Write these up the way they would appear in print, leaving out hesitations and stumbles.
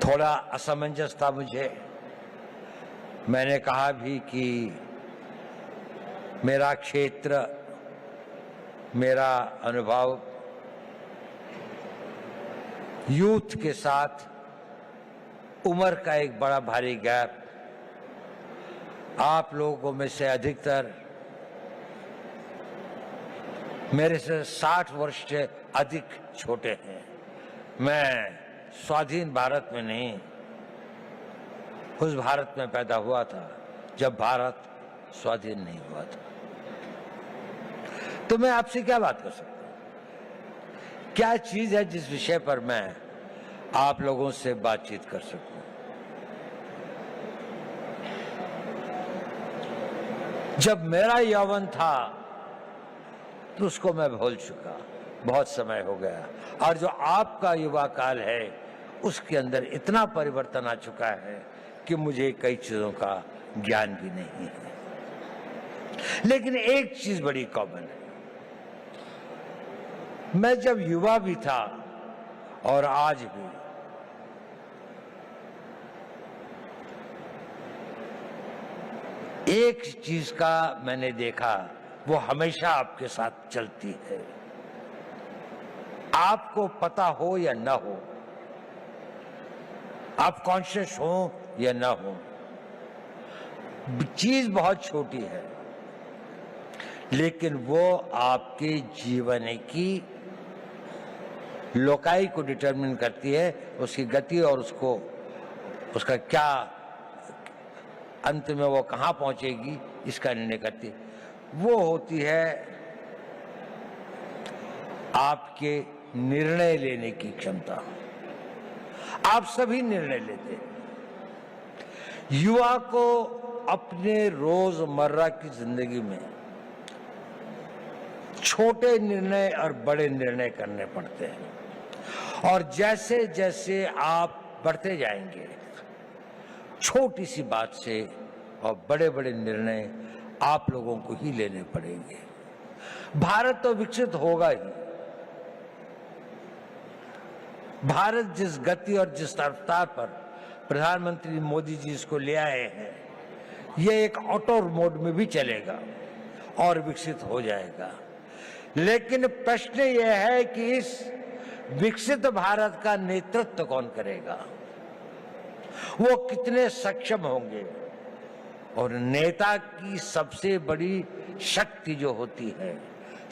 थोड़ा असमंजस था मुझे। मैंने कहा भी कि मेरा क्षेत्र, मेरा अनुभव यूथ के साथ उम्र का एक बड़ा भारी गैप, आप लोगों में से अधिकतर मेरे से 60 वर्ष से अधिक छोटे हैं। मैं स्वाधीन भारत में नहीं, उस भारत में पैदा हुआ था जब भारत स्वाधीन नहीं हुआ था। तो मैं आपसे क्या बात कर सकता हूं? क्या चीज है जिस विषय पर मैं आप लोगों से बातचीत कर सकूं? जब मेरा यौवन था तो उसको मैं भूल चुका, बहुत समय हो गया। और जो आपका युवा काल है उसके अंदर इतना परिवर्तन आ चुका है कि मुझे कई चीजों का ज्ञान भी नहीं है। लेकिन एक चीज बड़ी कॉमन है, मैं जब युवा भी था और आज भी, एक चीज का मैंने देखा, वो हमेशा आपके साथ चलती है, आपको पता हो या ना हो, आप कॉन्शियस हो या ना हो, चीज बहुत छोटी है लेकिन वो आपके जीवन की लोकाई को डिटरमिन करती है, उसकी गति और उसका क्या अंत में वो कहां पहुंचेगी इसका निर्णय करती है। वो होती है आपके निर्णय लेने की क्षमता। आप सभी निर्णय लेते हैं। युवा को अपने रोजमर्रा की जिंदगी में छोटे निर्णय और बड़े निर्णय करने पड़ते हैं, और जैसे जैसे आप बढ़ते जाएंगे, छोटी सी बात से और बड़े बड़े निर्णय आप लोगों को ही लेने पड़ेंगे। भारत तो विकसित होगा ही। भारत जिस गति और जिस रफ्तार पर प्रधानमंत्री मोदी जी इसको ले आए हैं, ये एक ऑटो मोड में भी चलेगा और विकसित हो जाएगा। लेकिन प्रश्न यह है कि इस विकसित भारत का नेतृत्व कौन करेगा, वो कितने सक्षम होंगे। और नेता की सबसे बड़ी शक्ति जो होती है,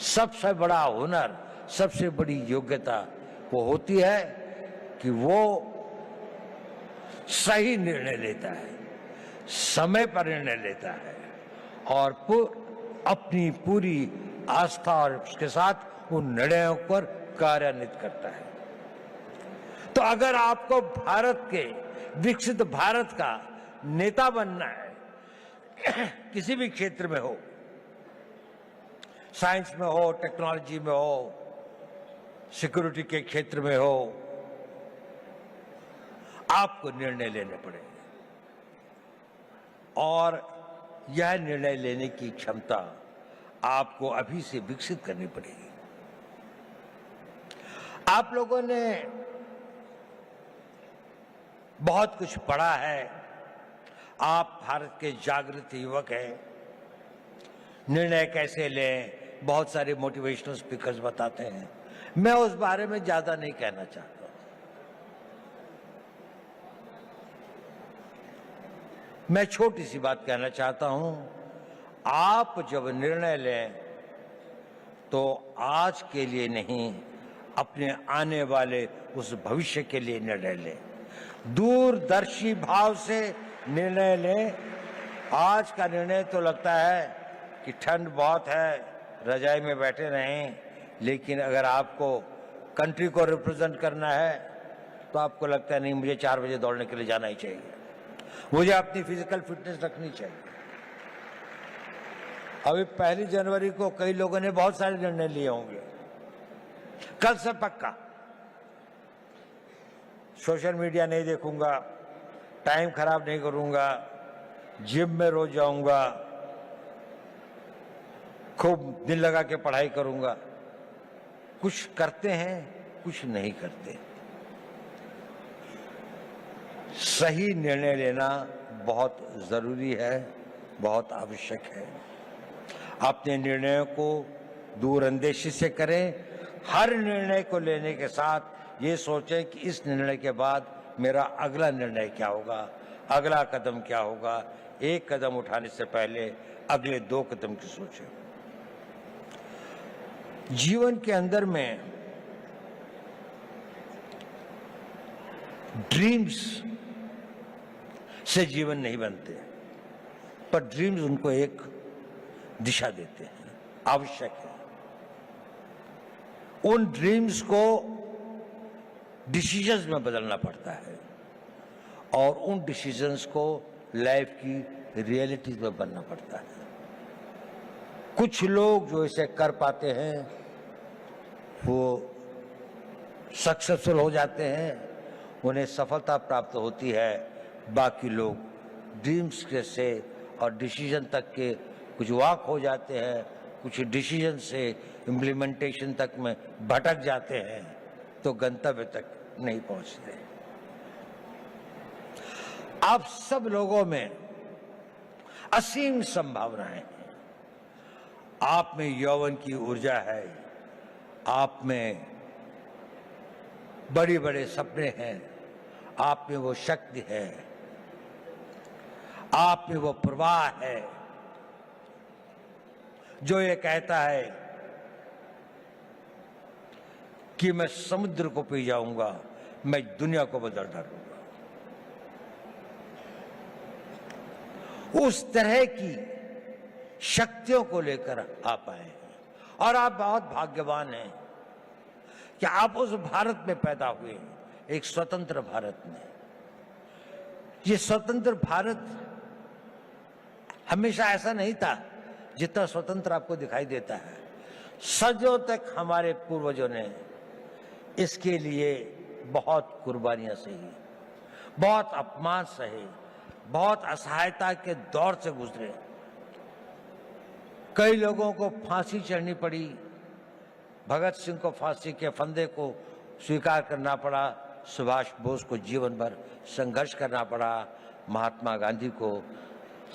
सबसे बड़ा हुनर, सबसे बड़ी योग्यता वो होती है कि वो सही निर्णय लेता है, समय पर निर्णय लेता है और अपनी पूरी आस्था और उसके साथ उन निर्णयों पर कार्यान्वित करता है। तो अगर आपको भारत के विकसित भारत का नेता बनना है, किसी भी क्षेत्र में हो, साइंस में हो, टेक्नोलॉजी में हो, सिक्योरिटी के क्षेत्र में हो, आपको निर्णय लेने पड़ेंगे और यह निर्णय लेने की क्षमता आपको अभी से विकसित करनी पड़ेगी। आप लोगों ने बहुत कुछ पढ़ा है, आप भारत के जागृत युवक हैं। निर्णय कैसे लें, बहुत सारे मोटिवेशनल स्पीकर्स बताते हैं, मैं उस बारे में ज्यादा नहीं कहना चाहता। मैं छोटी सी बात कहना चाहता हूं, आप जब निर्णय लें तो आज के लिए नहीं, अपने आने वाले उस भविष्य के लिए निर्णय लें। दूरदर्शी भाव से निर्णय लें। आज का निर्णय तो लगता है कि ठंड बहुत है, रजाई में बैठे रहें, लेकिन अगर आपको कंट्री को रिप्रेजेंट करना है तो आपको लगता है नहीं, मुझे 4 बजे दौड़ने के लिए जाना ही चाहिए, मुझे अपनी फिजिकल फिटनेस रखनी चाहिए। अभी 1 जनवरी को कई लोगों ने बहुत सारे निर्णय लिए होंगे। कल से पक्का सोशल मीडिया नहीं देखूंगा, टाइम खराब नहीं करूंगा, जिम में रोज जाऊंगा, खूब दिल लगा के पढ़ाई करूंगा। कुछ करते हैं, कुछ नहीं करते। सही निर्णय लेना बहुत जरूरी है, बहुत आवश्यक है। अपने निर्णयों को दूरअंदेशी से करें। हर निर्णय को लेने के साथ ये सोचें कि इस निर्णय के बाद मेरा अगला निर्णय क्या होगा, अगला कदम क्या होगा। एक कदम उठाने से पहले अगले 2 कदम की सोचें। जीवन के अंदर में ड्रीम्स से जीवन नहीं बनते, पर ड्रीम्स उनको एक दिशा देते हैं, आवश्यक है। उन ड्रीम्स को डिसीजंस में बदलना पड़ता है और उन डिसीजंस को लाइफ की रियलिटीज में बनना पड़ता है। कुछ लोग जो इसे कर पाते हैं वो सक्सेसफुल हो जाते हैं, उन्हें सफलता प्राप्त होती है। बाकी लोग ड्रीम्स के से और डिसीजन तक के कुछ वॉक हो जाते हैं, कुछ डिसीजन से इम्प्लीमेंटेशन तक में भटक जाते हैं, तो गंतव्य तक नहीं पहुंचते। आप सब लोगों में असीम संभावनाएं हैं। आप में यौवन की ऊर्जा है, आप में बड़े बड़े सपने हैं, आप में वो शक्ति है, आप में वो प्रवाह है जो ये कहता है कि मैं समुद्र को पी जाऊंगा, मैं दुनिया को बदल डालूंगा। उस तरह की शक्तियों को लेकर आप आए हैं और आप बहुत भाग्यवान हैं कि आप उस भारत में पैदा हुए हैं, एक स्वतंत्र भारत में। ये स्वतंत्र भारत हमेशा ऐसा नहीं था जितना स्वतंत्र आपको दिखाई देता है। सदियों तक हमारे पूर्वजों ने इसके लिए बहुत कुर्बानियां सही, बहुत अपमान सहे, बहुत असहायता के दौर से गुजरे। कई लोगों को फांसी चढ़नी पड़ी, भगत सिंह को फांसी के फंदे को स्वीकार करना पड़ा, सुभाष बोस को जीवन भर संघर्ष करना पड़ा, महात्मा गांधी को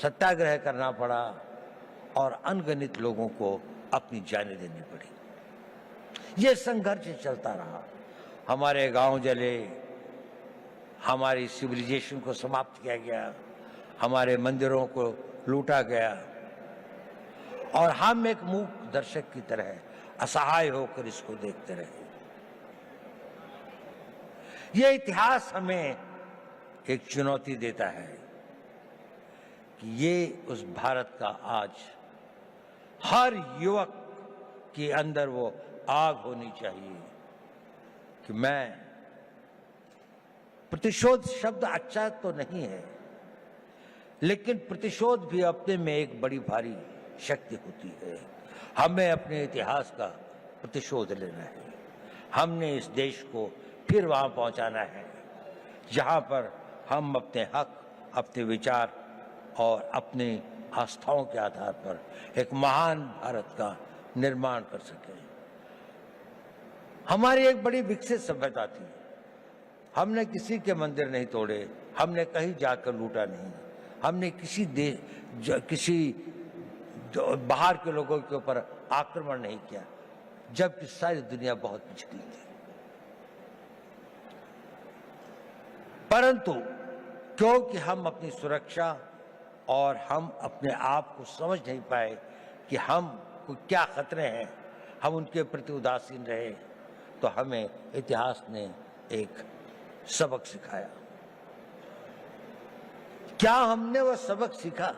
सत्याग्रह करना पड़ा और अनगिनत लोगों को अपनी जानें देनी पड़ी। ये संघर्ष चलता रहा। हमारे गांव जले, हमारी सिविलाइजेशन को समाप्त किया गया, हमारे मंदिरों को लूटा गया और हम एक मूक दर्शक की तरह असहाय होकर इसको देखते रहे। ये इतिहास हमें एक चुनौती देता है कि ये उस भारत का आज हर युवक के अंदर वो आग होनी चाहिए कि मैं, प्रतिशोध शब्द अच्छा तो नहीं है, लेकिन प्रतिशोध भी अपने में एक बड़ी भारी शक्ति होती है। हमें अपने इतिहास का प्रतिशोध लेना है। हमने इस देश को फिर वहां पहुंचाना है जहां पर हम अपने हक, अपने विचार और अपनी आस्थाओं के आधार पर एक महान भारत का निर्माण कर सकें। हमारी एक बड़ी विकसित सभ्यता थी। हमने किसी के मंदिर नहीं तोड़े, हमने कहीं जाकर लूटा नहीं, हमने किसी बाहर के लोगों के ऊपर आक्रमण नहीं किया, जबकि सारी दुनिया बहुत पिछड़ी थी। परंतु क्योंकि हम अपनी सुरक्षा और हम अपने आप को समझ नहीं पाए कि हम को क्या खतरे हैं, हम उनके प्रति उदासीन रहे, तो हमें इतिहास ने एक सबक सिखाया। क्या हमने वह सबक सीखा?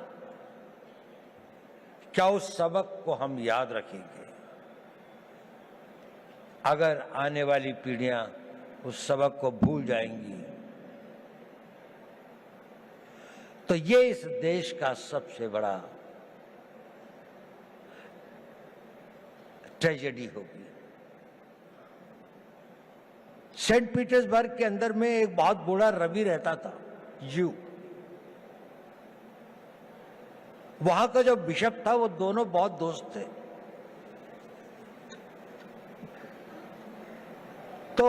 क्या उस सबक को हम याद रखेंगे? अगर आने वाली पीढ़ियां उस सबक को भूल जाएंगी तो ये इस देश का सबसे बड़ा ट्रेजेडी होगी। सेंट पीटर्सबर्ग के अंदर में एक बहुत बूढ़ा रवि रहता था, यू। वहां का जो बिशप था वो दोनों बहुत दोस्त थे। तो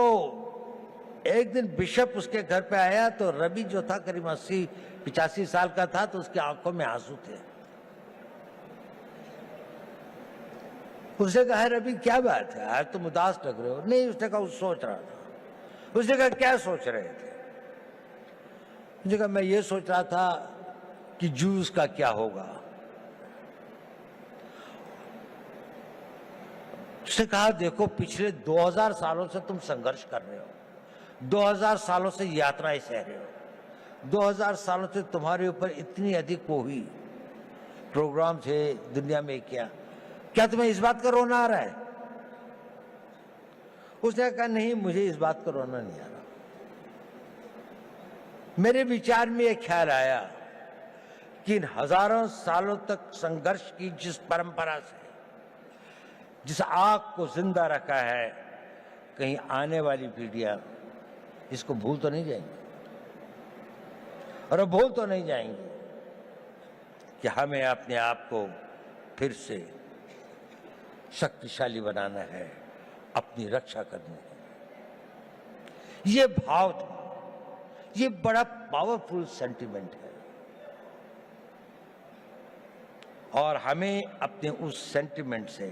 एक दिन बिशप उसके घर पे आया तो रवि जो था करीब 80-85 साल का था, तो उसकी आंखों में आंसू थे। उसने कहा, रवि क्या बात है, आज तुम उदास लग रहे हो? नहीं, उसने कहा, सोच रहा था। उसने कहा, क्या सोच रहे थे? उसने कहा, मैं ये सोच रहा था कि जूस का क्या होगा। उसने कहा, देखो पिछले 2000 सालों से तुम संघर्ष कर रहे हो, 2000 सालों से यात्राएं सह रहे हो, 2000 सालों से तुम्हारे ऊपर इतनी अधिक वो हुई, प्रोग्राम थे दुनिया में, क्या तुम्हें इस बात का रोना आ रहा है? उसने कहा, नहीं, मुझे इस बात का रोना नहीं आ रहा। मेरे विचार में यह ख्याल आया कि इन हजारों सालों तक संघर्ष की जिस परंपरा से, जिस आग को जिंदा रखा है, कहीं आने वाली पीढ़ियां इसको भूल तो नहीं जाएंगी, और भूल तो नहीं जाएंगी कि हमें अपने आप को फिर से शक्तिशाली बनाना है, अपनी रक्षा करनी है। ये भाव था, ये बड़ा पावरफुल सेंटिमेंट है, और हमें अपने उस सेंटिमेंट से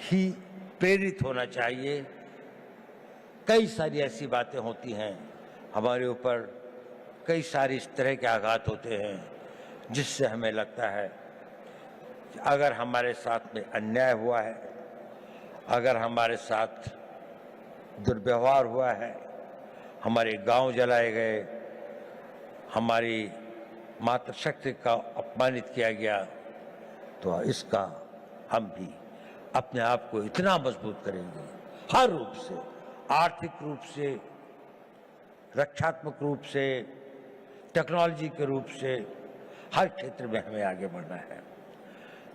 ही प्रेरित होना चाहिए। कई सारी ऐसी बातें होती हैं हमारे ऊपर, कई सारे इस तरह के आघात होते हैं जिससे हमें लगता है कि अगर हमारे साथ में अन्याय हुआ है, अगर हमारे साथ दुर्व्यवहार हुआ है, हमारे गांव जलाए गए, हमारी मातृशक्ति का अपमानित किया गया, तो इसका हम भी अपने आप को इतना मजबूत करेंगे, हर रूप से, आर्थिक रूप से, रक्षात्मक रूप से, टेक्नोलॉजी के रूप से, हर क्षेत्र में हमें आगे बढ़ना है।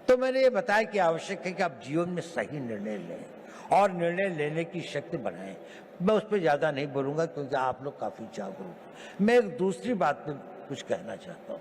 तो मैंने ये बताया कि आवश्यक है कि आप जीवन में सही निर्णय लें और निर्णय लेने की शक्ति बनाएं। मैं उस पर ज़्यादा नहीं बोलूँगा क्योंकि आप लोग काफ़ी जागरूक हैं। मैं एक दूसरी बात पे कुछ कहना चाहता हूँ।